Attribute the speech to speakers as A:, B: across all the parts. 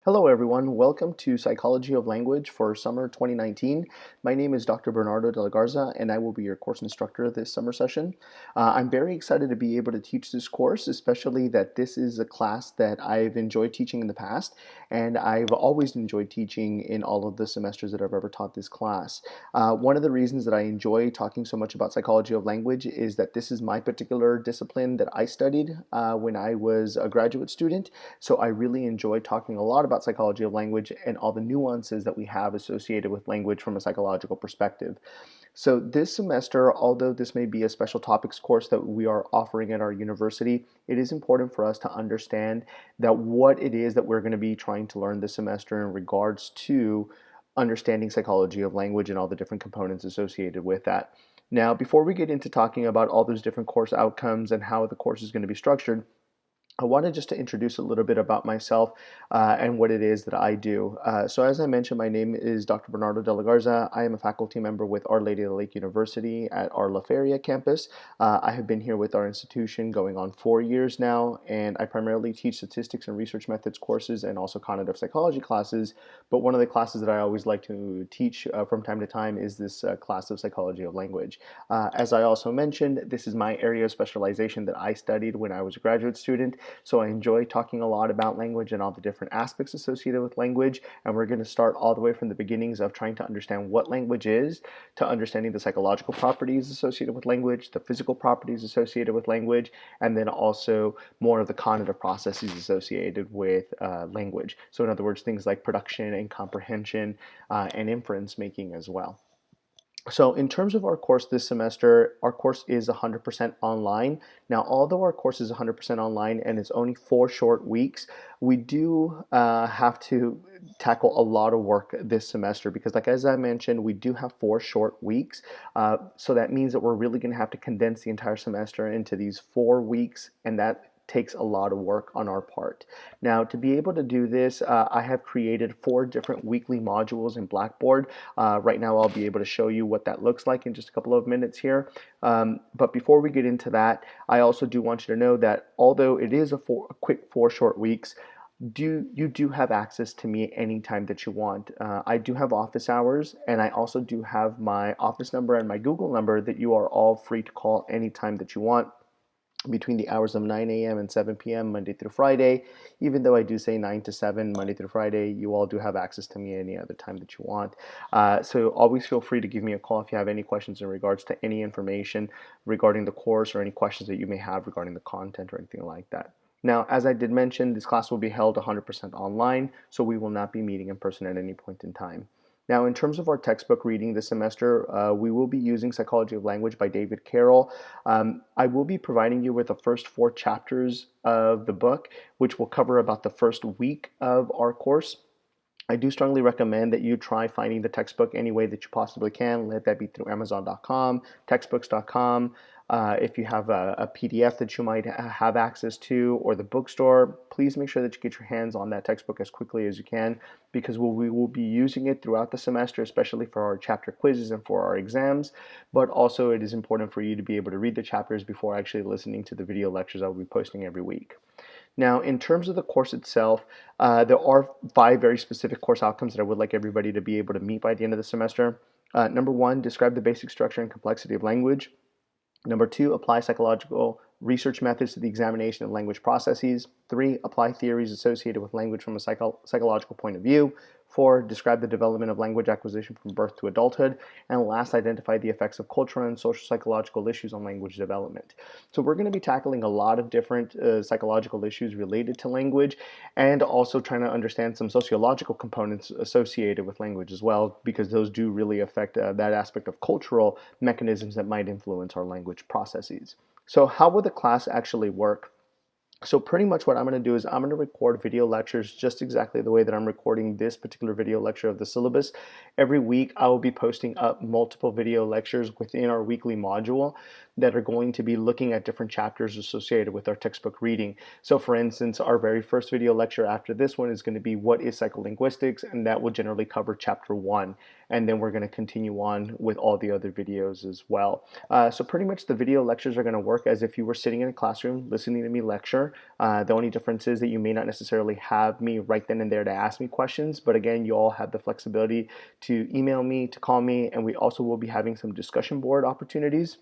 A: Hello everyone, welcome to Psychology of Language for summer 2019. My name is Dr. Bernardo de la Garza and I will be your course instructor this summer session. I'm very excited to be able to teach this course, especially that this is a class that I've enjoyed teaching in the past, and I've always enjoyed teaching in all of the semesters that I've ever taught this class. One of the reasons that I enjoy talking so much about psychology of language is that this is my particular discipline that I studied when I was a graduate student, so I really enjoy talking a lot about psychology of language and all the nuances that we have associated with language from a psychological perspective. So this semester, although this may be a special topics course that we are offering at our university, it is important for us to understand that what it is that we're going to be trying to learn this semester in regards to understanding psychology of language and all the different components associated with that. Now, before we get into talking about all those different course outcomes and how the course is going to be structured, I wanted just to introduce a little bit about myself and what it is that I do. So as I mentioned, my name is Dr. Bernardo de la Garza. I am a faculty member with Our Lady of the Lake University at our La Feria campus. I have been here with our institution going on 4 years now, and I primarily teach statistics and research methods courses and also cognitive psychology classes. But one of the classes that I always like to teach from time to time is this class of psychology of language. As I also mentioned, this is my area of specialization that I studied when I was a graduate student. So I enjoy talking a lot about language and all the different aspects associated with language, and we're going to start all the way from the beginnings of trying to understand what language is, to understanding the psychological properties associated with language, the physical properties associated with language, and then also more of the cognitive processes associated with language. So in other words, things like production and comprehension and inference making as well. So in terms of our course this semester, our course is 100% online. Now, although our course is 100% online and it's only 4 short weeks, we do have to tackle a lot of work this semester because, like as I mentioned, we do have 4 short weeks. So that means that we're really going to have to condense the entire semester into these 4 weeks, and that takes a lot of work on our part. Now, to be able to do this, I have created 4 different weekly modules in Blackboard. Right now, I'll be able to show you what that looks like in just a couple of minutes here. But before we get into that, I also do want you to know that although it is a quick 4 short weeks, you do have access to me anytime that you want. I do have office hours, and I also do have my office number and my Google number that you are all free to call anytime that you want, between the hours of 9 a.m. and 7 p.m. Monday through Friday. Even though I do say 9 to 7 Monday through Friday, you all do have access to me any other time that you want. So always feel free to give me a call if you have any questions in regards to any information regarding the course or any questions that you may have regarding the content or anything like that. Now, as I did mention, this class will be held 100% online, so we will not be meeting in person at any point in time. Now, in terms of our textbook reading this semester, we will be using Psychology of Language by David Carroll. I will be providing you with the first 4 chapters of the book, which will cover about the first week of our course. I do strongly recommend that you try finding the textbook any way that you possibly can. Let that be through Amazon.com, textbooks.com. If you have a PDF that you might have access to, or the bookstore, please make sure that you get your hands on that textbook as quickly as you can, because we will be using it throughout the semester, especially for our chapter quizzes and for our exams. But also it is important for you to be able to read the chapters before actually listening to the video lectures I will be posting every week. Now, in terms of the course itself, there are 5 very specific course outcomes that I would like everybody to be able to meet by the end of the semester. Number 1, describe the basic structure and complexity of language. Number 2, apply psychological research methods to the examination of language processes. 3, apply theories associated with language from a psychological point of view. 4, describe the development of language acquisition from birth to adulthood. And last, identify the effects of cultural and social psychological issues on language development. So we're going to be tackling a lot of different psychological issues related to language, and also trying to understand some sociological components associated with language as well, because those do really affect that aspect of cultural mechanisms that might influence our language processes. So how will the class actually work? So pretty much what I'm going to do is I'm going to record video lectures just exactly the way that I'm recording this particular video lecture of the syllabus. Every week I will be posting up multiple video lectures within our weekly module that are going to be looking at different chapters associated with our textbook reading. So for instance, our very first video lecture after this one is going to be what is psycholinguistics, and that will generally cover chapter 1. And then we're going to continue on with all the other videos as well. So pretty much the video lectures are going to work as if you were sitting in a classroom listening to me lecture. lecture. The only difference is that you may not necessarily have me right then and there to ask me questions, but again, you all have the flexibility to email me, to call me, and we also will be having some discussion board opportunities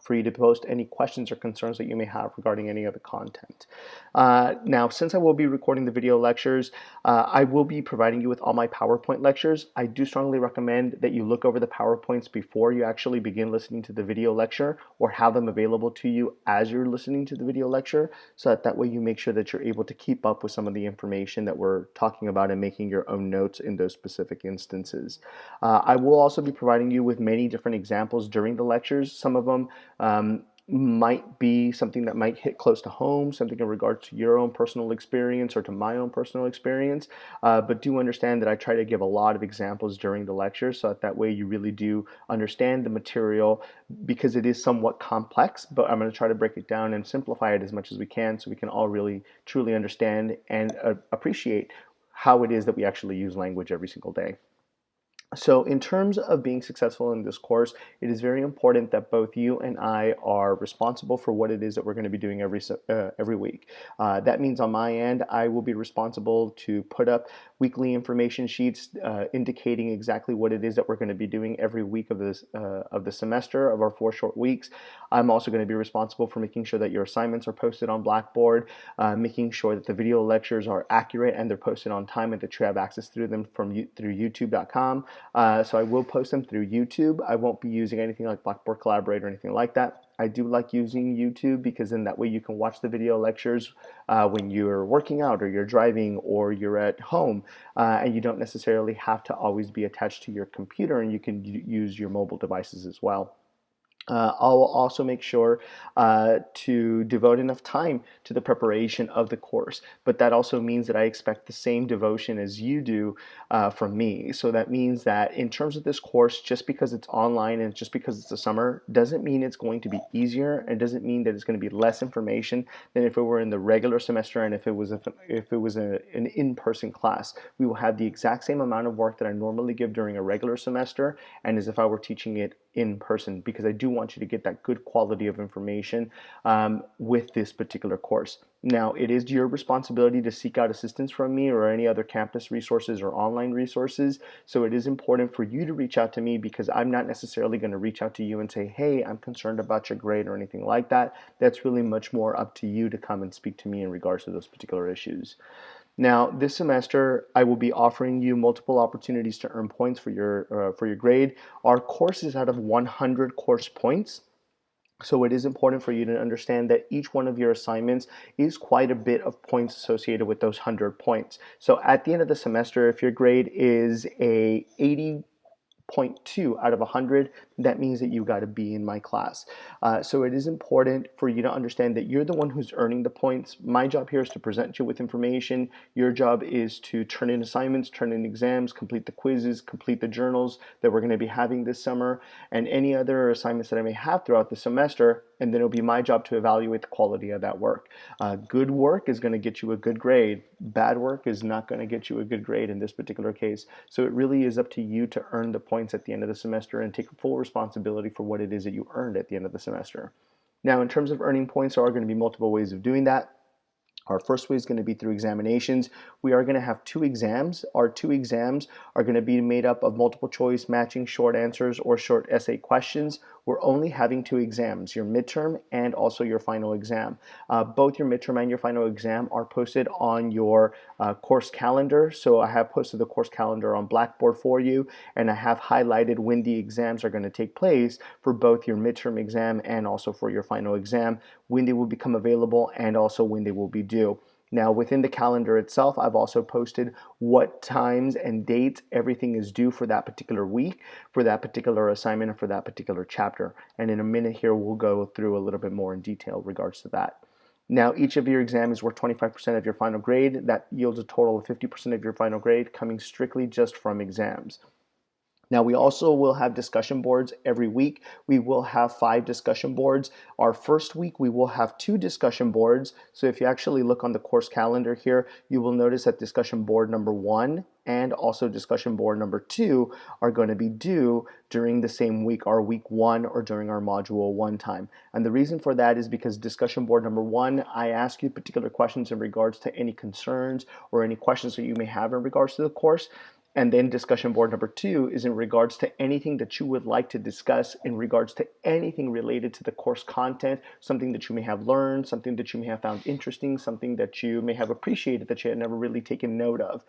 A: for you to post any questions or concerns that you may have regarding any of the content. Now, since I will be recording the video lectures, I will be providing you with all my PowerPoint lectures. I do strongly recommend that you look over the PowerPoints before you actually begin listening to the video lecture, or have them available to you as you're listening to the video lecture, so that way you make sure that you're able to keep up with some of the information that we're talking about and making your own notes in those specific instances. I will also be providing you with many different examples during the lectures. Some of them might be something that might hit close to home, something in regards to your own personal experience or to my own personal experience, but do understand that I try to give a lot of examples during the lecture, so that way you really do understand the material, because it is somewhat complex, but I'm going to try to break it down and simplify it as much as we can, so we can all really truly understand and appreciate how it is that we actually use language every single day. So in terms of being successful in this course, it is very important that both you and I are responsible for what it is that we're going to be doing every week. That means on my end, I will be responsible to put up weekly information sheets indicating exactly what it is that we're going to be doing every week of the semester, of our 4 short weeks. I'm also going to be responsible for making sure that your assignments are posted on Blackboard, making sure that the video lectures are accurate and they're posted on time and that you have access through them through YouTube.com. So I will post them through YouTube. I won't be using anything like Blackboard Collaborate or anything like that. I do like using YouTube because then that way you can watch the video lectures when you're working out or you're driving or you're at home, and you don't necessarily have to always be attached to your computer, and you can use your mobile devices as well. I'll also make sure to devote enough time to the preparation of the course, but that also means that I expect the same devotion as you do from me. So that means that in terms of this course, just because it's online and just because it's the summer doesn't mean it's going to be easier, and doesn't mean that it's going to be less information than if it were in the regular semester and if it was an in-person class. We will have the exact same amount of work that I normally give during a regular semester and as if I were teaching it in person, because I do want you to get that good quality of information with this particular course. Now, it is your responsibility to seek out assistance from me or any other campus resources or online resources. So it is important for you to reach out to me, because I'm not necessarily going to reach out to you and say, hey, I'm concerned about your grade or anything like that. That's really much more up to you to come and speak to me in regards to those particular issues. Now, this semester, I will be offering you multiple opportunities to earn points for your grade. Our course is out of 100 course points. So it is important for you to understand that each one of your assignments is quite a bit of points associated with those 100 points. So at the end of the semester, if your grade is a 80.2 out of 100, that means that you got to be in my class. So it is important for you to understand that you're the one who's earning the points. My job here is to present you with information. Your job is to turn in assignments, turn in exams, complete the quizzes, complete the journals that we're going to be having this summer, and any other assignments that I may have throughout the semester. And then it'll be my job to evaluate the quality of that work. Good work is going to get you a good grade. Bad work is not going to get you a good grade in this particular case. So it really is up to you to earn the points at the end of the semester and take full responsibility for what it is that you earned at the end of the semester. Now, in terms of earning points, there are going to be multiple ways of doing that. Our first way is going to be through examinations. We are going to have 2 exams. Our 2 exams are going to be made up of multiple choice, matching short answers, or short essay questions. We're only having 2 exams, your midterm and also your final exam. Both your midterm and your final exam are posted on your course calendar. So I have posted the course calendar on Blackboard for you, and I have highlighted when the exams are going to take place for both your midterm exam and also for your final exam, when they will become available and also when they will be due. Now, within the calendar itself, I've also posted what times and dates everything is due for that particular week, for that particular assignment, and for that particular chapter. And in a minute here, we'll go through a little bit more in detail regards to that. Now, each of your exams is worth 25% of your final grade. That yields a total of 50% of your final grade coming strictly just from exams. Now, we also will have discussion boards every week. We will have 5 discussion boards. Our first week, we will have 2 discussion boards. So if you actually look on the course calendar here, you will notice that discussion board number 1 and also discussion board number 2 are going to be due during the same week, our week 1 or during our module 1 time. And the reason for that is because discussion board number 1, I ask you particular questions in regards to any concerns or any questions that you may have in regards to the course. And then discussion board number 2 is in regards to anything that you would like to discuss in regards to anything related to the course content, something that you may have learned, something that you may have found interesting, something that you may have appreciated that you had never really taken note of.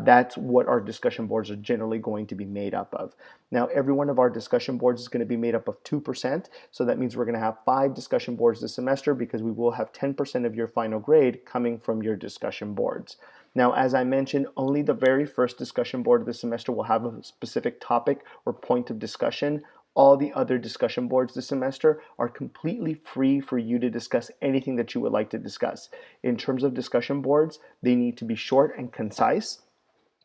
A: That's what our discussion boards are generally going to be made up of. Now, every one of our discussion boards is going to be made up of 2%. So that means we're going to have 5 discussion boards this semester because we will have 10% of your final grade coming from your discussion boards. Now, as I mentioned, only the very first discussion board of the semester will have a specific topic or point of discussion. All the other discussion boards this semester are completely free for you to discuss anything that you would like to discuss. In terms of discussion boards, they need to be short and concise.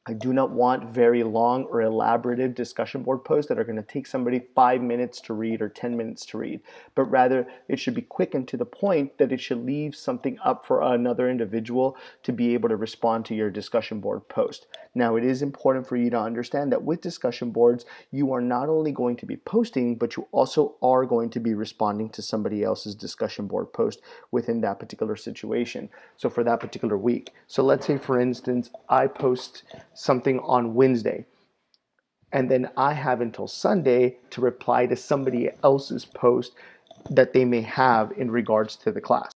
A: I do not want very long or elaborative discussion board posts that are going to take somebody 5 minutes to read or 10 minutes to read, but rather it should be quick and to the point that it should leave something up for another individual to be able to respond to your discussion board post. Now, it is important for you to understand that with discussion boards, you are not only going to be posting, but you also are going to be responding to somebody else's discussion board post within that particular situation. So for that particular week. So let's say, for instance, I post something on Wednesday, and then I have until Sunday to reply to somebody else's post that they may have in regards to the class.